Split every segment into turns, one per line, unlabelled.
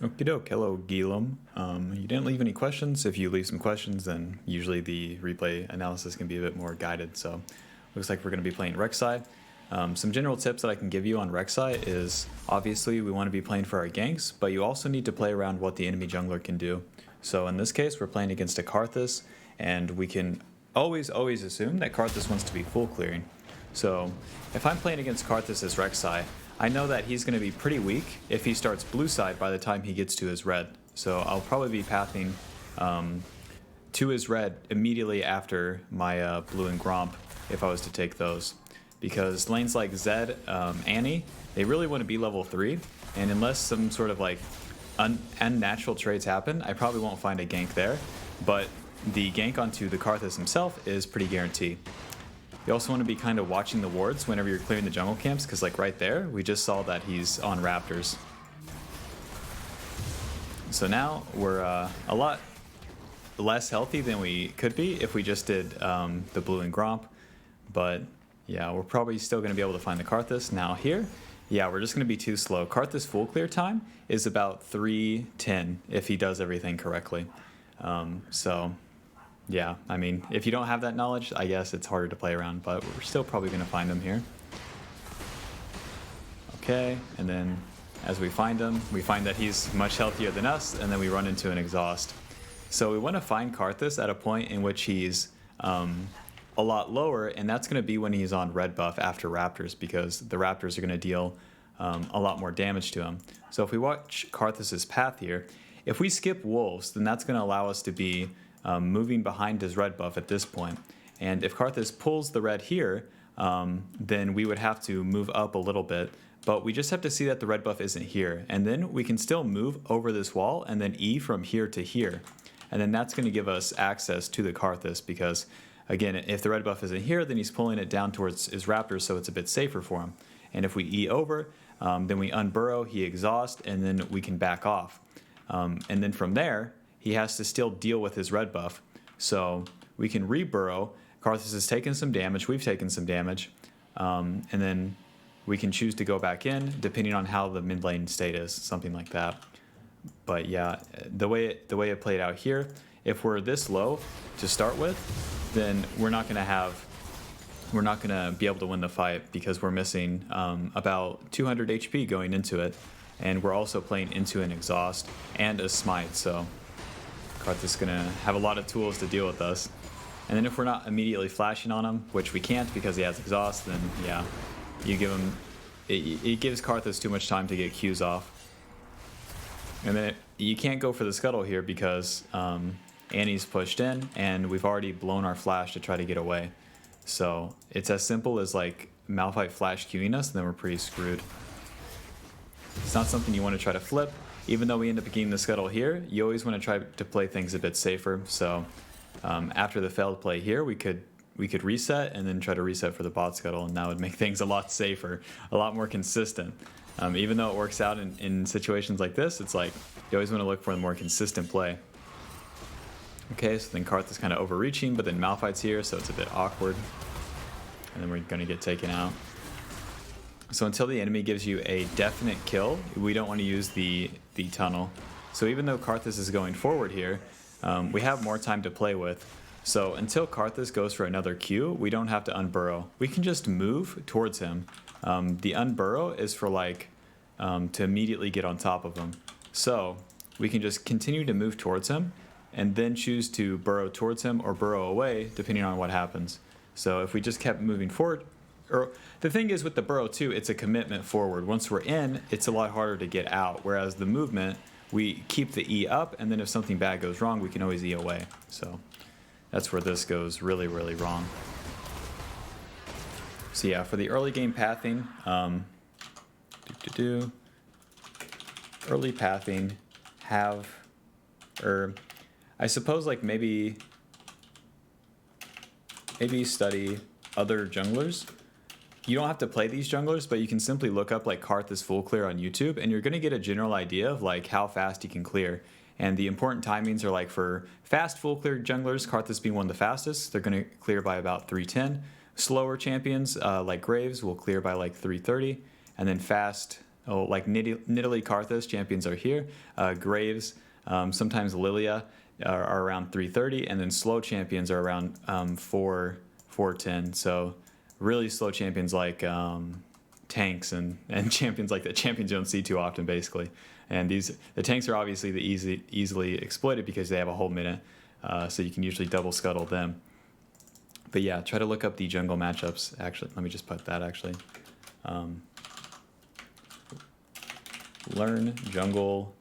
Okie doke. Hello, Guillaume. You didn't leave any questions. If you leave some questions, then usually the replay analysis can be a bit more guided. So, looks like we're going to be playing Rek'Sai. Some general tips that I can give you on Rek'Sai is obviously we want to be playing for our ganks, but you also need to play around what the enemy jungler can do. So in this case, we're playing against a Karthus, and we can always assume that Karthus wants to be full clearing. So if I'm playing against Karthus as Rek'Sai, I know that he's going to be pretty weak if he starts blue side by the time he gets to his red. So I'll probably be pathing to his red immediately after my blue and Gromp if I was to take those. Because lanes like Zed, Annie, they really want to be level 3, and unless some sort of like unnatural trades happen, I probably won't find a gank there, but the gank onto the Karthus himself is pretty guaranteed. You also want to be kind of watching the wards whenever you're clearing the jungle camps, because like right there, we just saw that he's on Raptors. So now we're a lot less healthy than we could be if we just did the blue and Gromp, but yeah, we're probably still going to be able to find the Karthus. Now here, yeah, we're just going to be too slow. Karthus full clear time is about 3:10 if he does everything correctly. So yeah, I mean, if you don't have that knowledge, I guess it's harder to play around, but we're still probably going to find him here. Okay, and then as we find him, we find that he's much healthier than us, and then we run into an exhaust. So we want to find Karthus at a point in which he's a lot lower, and that's going to be when he's on red buff after Raptors, because the Raptors are going to deal a lot more damage to him. So if we watch Karthus's path here, if we skip Wolves, then that's going to allow us to be moving behind his red buff at this point. And if Karthus pulls the red here, then we would have to move up a little bit, but we just have to see that the red buff isn't here. And then we can still move over this wall and then E from here to here. And then that's going to give us access to the Karthus, because again, if the red buff isn't here, then he's pulling it down towards his Raptors, so it's a bit safer for him. And if we E over, then we unburrow, he exhaust, and then we can back off. And then from there, he has to still deal with his red buff. So we can reburrow. Karthus has taken some damage, we've taken some damage, and then we can choose to go back in, depending on how the mid lane state is, something like that. But yeah, the way it played out here, if we're this low to start with, then we're not going to be able to win the fight, because we're missing about 200 HP going into it, and we're also playing into an exhaust and a smite, so Karthus is going to have a lot of tools to deal with us. And then if we're not immediately flashing on him, which we can't because he has exhaust, then yeah, you give him, it gives Karthus too much time to get Qs off. And then you can't go for the scuttle here because Annie's pushed in, and we've already blown our flash to try to get away. So it's as simple as like Malphite flash queuing us, and then we're pretty screwed. It's not something you want to try to flip. Even though we end up getting the scuttle here, you always want to try to play things a bit safer. So after the failed play here, we could reset and then try to reset for the bot scuttle, and that would make things a lot safer, a lot more consistent. Even though it works out in situations like this, it's like you always want to look for the more consistent play. Okay, so then Karth is kind of overreaching, but then Malphite's here, so it's a bit awkward. And then we're going to get taken out. So until the enemy gives you a definite kill, we don't want to use the tunnel. So even though Karthus is going forward here, we have more time to play with. So until Karthus goes for another Q, we don't have to unburrow. We can just move towards him. The unburrow is for like to immediately get on top of him. So we can just continue to move towards him and then choose to burrow towards him or burrow away depending on what happens. So if we just kept moving forward, or the thing is with the burrow too, it's a commitment forward. Once we're in, it's a lot harder to get out. Whereas the movement, we keep the E up, and then if something bad goes wrong, we can always E away. So that's where this goes really, really wrong. So yeah, for the early game pathing, early pathing, I suppose like maybe study other junglers. You don't have to play these junglers, but you can simply look up like Karthus full clear on YouTube, and you're going to get a general idea of like how fast he can clear. And the important timings are like for fast full clear junglers, Karthus being one of the fastest, they're going to clear by about 310. Slower champions like Graves will clear by like 330, and then fast like Nidalee Karthus champions are here. Graves, sometimes Lilia are around 330, and then slow champions are around 410. So really slow champions like tanks and champions like that. Champions you don't see too often, basically. And the tanks are obviously the easily exploited because they have a whole minute, so you can usually double scuttle them. But yeah, try to look up the jungle matchups. Actually, let me just put that actually. Learn jungle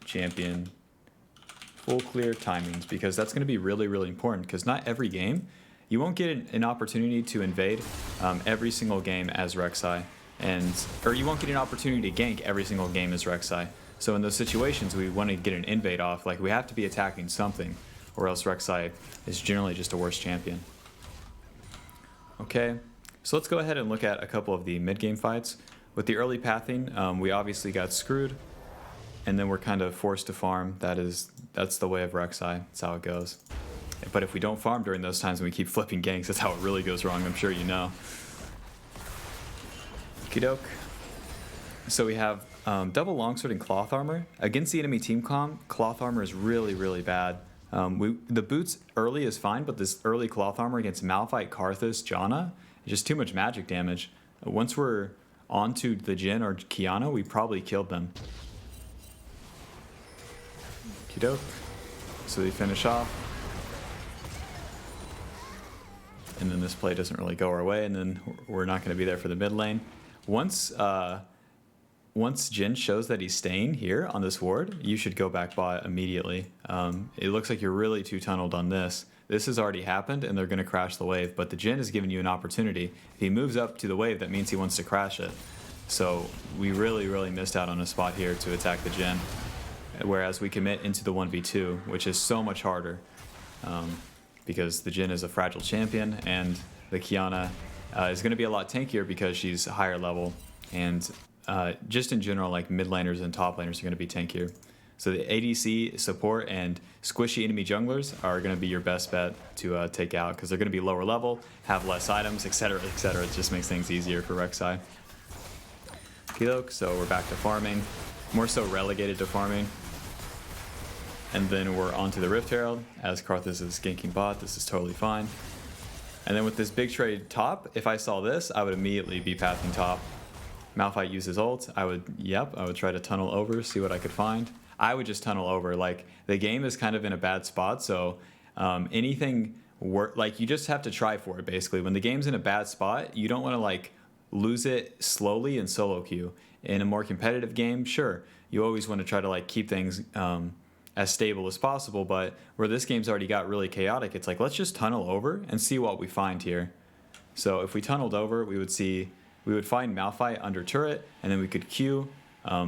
champion full clear timings, because that's going to be really, really important, because not every game, you won't get an opportunity to invade every single game as Rek'Sai, or you won't get an opportunity to gank every single game as Rek'Sai. So in those situations, we want to get an invade off, like we have to be attacking something, or else Rek'Sai is generally just a worse champion. Okay, so let's go ahead and look at a couple of the mid-game fights. With the early pathing, we obviously got screwed, and then we're kind of forced to farm. That's the way of Rek'Sai. That's how it goes. But if we don't farm during those times and we keep flipping ganks, that's how it really goes wrong. I'm sure you know. Okey-doke. So we have double longsword and cloth armor. Against the enemy team comp, cloth armor is really, really bad. The boots early is fine, but this early cloth armor against Malphite, Karthus, Janna is just too much magic damage. Once we're onto the Jhin or Qiyana, we probably killed them. Okey-doke. So they finish off. And then this play doesn't really go our way, and then we're not going to be there for the mid lane. Once Jhin shows that he's staying here on this ward, you should go back bot immediately. It looks like you're really too tunneled on this. This has already happened, and they're going to crash the wave, but the Jhin has given you an opportunity. If he moves up to the wave, that means he wants to crash it. So we really, really missed out on a spot here to attack the Jhin, whereas we commit into the 1v2, which is so much harder, because the Jhin is a fragile champion, and the Qiyana is going to be a lot tankier because she's higher level, and just in general, like mid laners and top laners are going to be tankier. So the ADC support and squishy enemy junglers are going to be your best bet to take out, because they're going to be lower level, have less items, etc., etc. It just makes things easier for Rek'Sai. Okey-doke, so we're back to farming, more so relegated to farming. And then we're onto the Rift Herald, as Karthus is ganking bot. This is totally fine. And then with this big trade top, if I saw this, I would immediately be pathing top. Malphite uses ult, I would try to tunnel over, see what I could find. I would just tunnel over. Like, the game is kind of in a bad spot, so anything like, you just have to try for it, basically. When the game's in a bad spot, you don't want to like lose it slowly in solo queue. In a more competitive game, sure, you always want to try to like keep things as stable as possible, but where this game's already got really chaotic, it's like, let's just tunnel over and see what we find here. So if we tunneled over, we would find Malphite under turret, and then we could Q,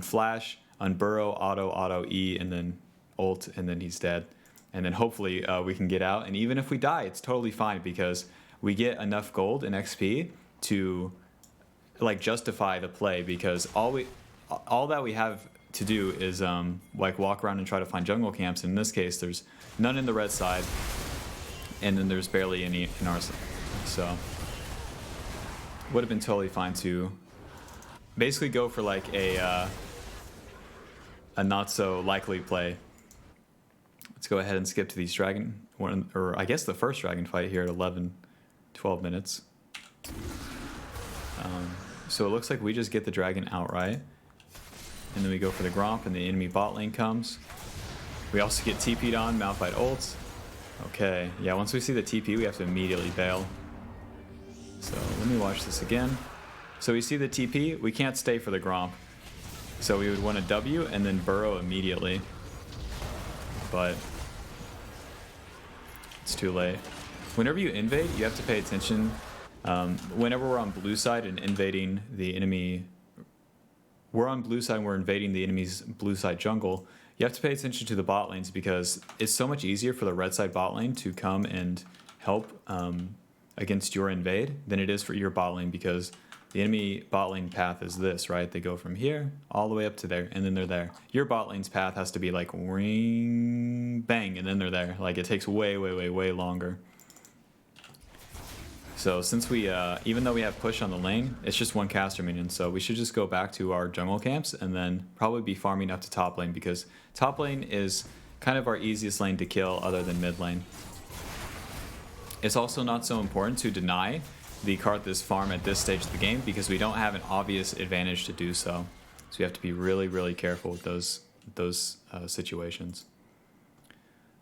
flash, unburrow, auto E, and then ult, and then he's dead. And then hopefully we can get out, and even if we die, it's totally fine, because we get enough gold and XP to like justify the play, because all that we have to do is like walk around and try to find jungle camps. And in this case, there's none in the red side, and then there's barely any in our side. So would have been totally fine to basically go for like a not so likely play. Let's go ahead and skip to these or I guess the first dragon fight here at 12 minutes. So it looks like we just get the dragon outright, and then we go for the Gromp, and the enemy bot lane comes. We also get TP'd on, Malphite ults. Okay, yeah, once we see the TP, we have to immediately bail. So let me watch this again. So we see the TP, we can't stay for the Gromp. So we would want to W and then burrow immediately. But it's too late. Whenever you invade, you have to pay attention. Whenever we're on blue side and invading the enemy, we're on blue side and we're invading the enemy's blue side jungle, you have to pay attention to the bot lanes, because it's so much easier for the red side bot lane to come and help against your invade than it is for your bot lane, because the enemy bot lane path is this, right? They go from here all the way up to there, and then they're there. Your bot lane's path has to be like ring, bang, and then they're there. Like, it takes way, way, way, way longer. So since we, even though we have push on the lane, it's just one caster minion. So we should just go back to our jungle camps and then probably be farming up to top lane, because top lane is kind of our easiest lane to kill other than mid lane. It's also not so important to deny the Karthus farm at this stage of the game because we don't have an obvious advantage to do so. So we have to be really, really careful with those situations.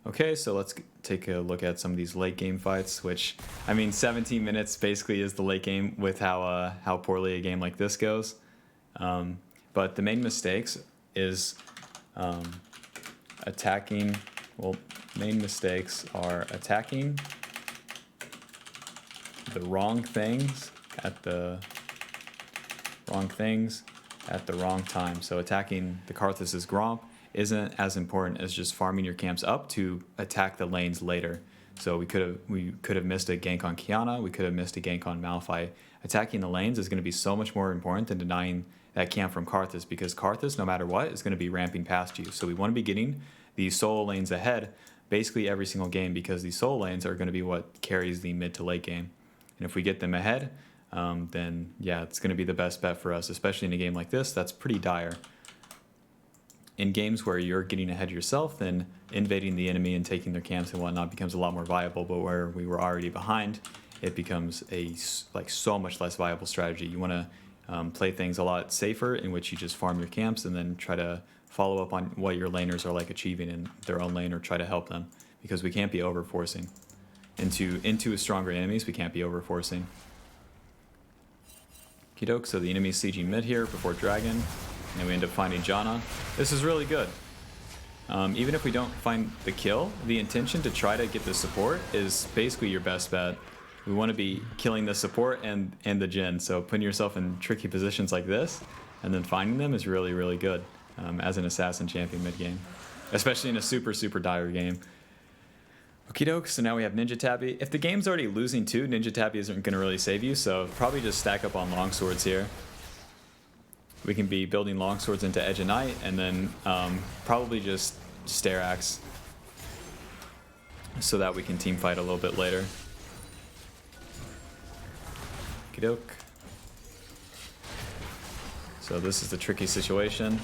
Okay, so let's take a look at some of these late game fights, which, I mean, 17 minutes basically is the late game with how poorly a game like this goes. But the main mistakes is attacking, well, main mistakes are attacking the wrong things at the wrong time. So attacking the Karthus' Gromp isn't as important as just farming your camps up to attack the lanes later. So we could have missed a gank on Qiyana, we could have missed a gank on Malphite. Attacking the lanes is going to be so much more important than denying that camp from Karthus, because Karthus, no matter what, is going to be ramping past you. So we want to be getting these solo lanes ahead basically every single game, because these solo lanes are going to be what carries the mid to late game. And if we get them ahead, then yeah, it's going to be the best bet for us, especially in a game like this that's pretty dire. In games where you're getting ahead yourself, then invading the enemy and taking their camps and whatnot becomes a lot more viable. But where we were already behind, it becomes a so much less viable strategy. You want to play things a lot safer, in which you just farm your camps and then try to follow up on what your laners are achieving in their own lane, or try to help them, because we can't be over forcing into stronger enemies. We can't be over forcing. Kidok, so the enemy's sieging mid here before Dragon. And we end up finding Janna. This is really good. Even if we don't find the kill, the intention to try to get the support is basically your best bet. We want to be killing the support and the Jhin. So putting yourself in tricky positions like this and then finding them is really, really good as an assassin champion mid game, especially in a super, super dire game. Okie doke, so now we have Ninja Tabby. If the game's already losing too, Ninja Tabby isn't going to really save you, so probably just stack up on longswords here. We can be building longswords into Edge of Night, and then probably just Stair Axe so that we can team fight a little bit later. Okie doke. So this is the tricky situation.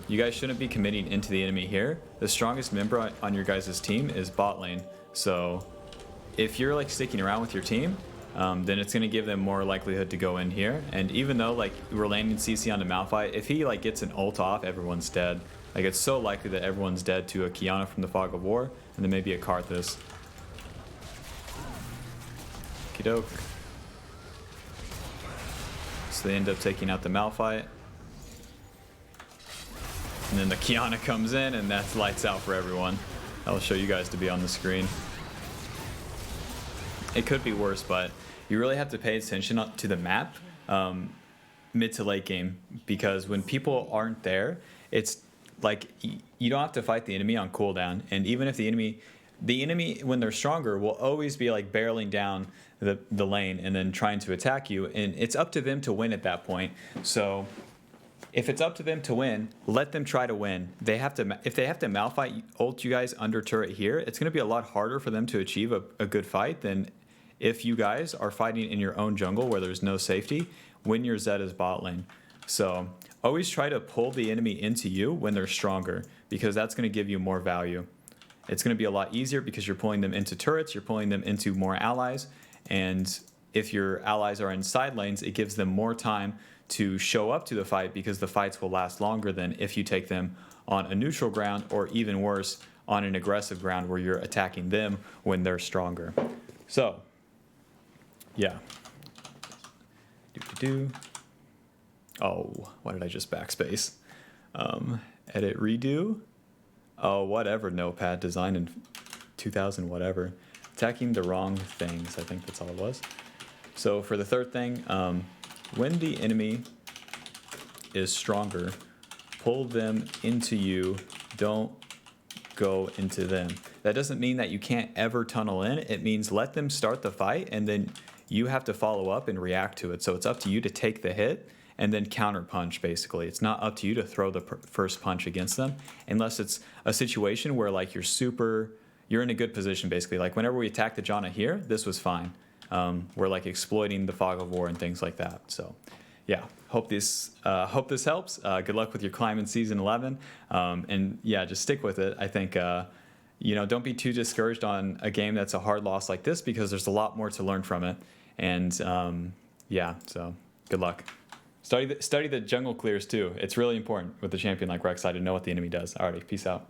You guys shouldn't be committing into the enemy here. The strongest member on your guys' team is bot lane. So if you're sticking around with your team, then it's going to give them more likelihood to go in here. And even though we're landing CC onto Malphite, if he gets an ult off, everyone's dead. It's so likely that everyone's dead to a Qiyana from the Fog of War, and then maybe a Karthus. Okie doke. So they end up taking out the Malphite. And then the Qiyana comes in, and that's lights out for everyone. I'll show you guys to be on the screen. It could be worse, but you really have to pay attention to the map mid to late game, because when people aren't there, it's you don't have to fight the enemy on cooldown. And even if the enemy when they're stronger will always be barreling down the lane and then trying to attack you, and it's up to them to win at that point. So if it's up to them to win, let them try to win. If they have to Malphite ult you guys under turret here, it's going to be a lot harder for them to achieve a good fight than if you guys are fighting in your own jungle where there's no safety when your Zed is bot lane. So always try to pull the enemy into you when they're stronger, because that's going to give you more value. It's going to be a lot easier because you're pulling them into turrets, you're pulling them into more allies, and if your allies are in side lanes, it gives them more time to show up to the fight, because the fights will last longer than if you take them on a neutral ground, or even worse, on an aggressive ground where you're attacking them when they're stronger. So, yeah. Oh, why did I just backspace? Edit, redo. Oh, whatever, notepad design in 2000, whatever. Attacking the wrong things, I think that's all it was. So for the third thing, when the enemy is stronger, pull them into you, don't go into them. That doesn't mean that you can't ever tunnel in. It means let them start the fight, and then you have to follow up and react to it. So it's up to you to take the hit and then counter punch, basically. It's not up to you to throw the first punch against them, unless it's a situation where you're in a good position, basically. Whenever we attacked the Janna here, this was fine. we're like exploiting the fog of war and things like that. So yeah, hope this helps. Good luck with your climb in season 11, and yeah, just stick with it. I think don't be too discouraged on a game that's a hard loss like this, because there's a lot more to learn from it. And so good luck. Study the jungle clears too. It's really important with the champion like Rek'Sai to know what the enemy does. Alrighty, peace out.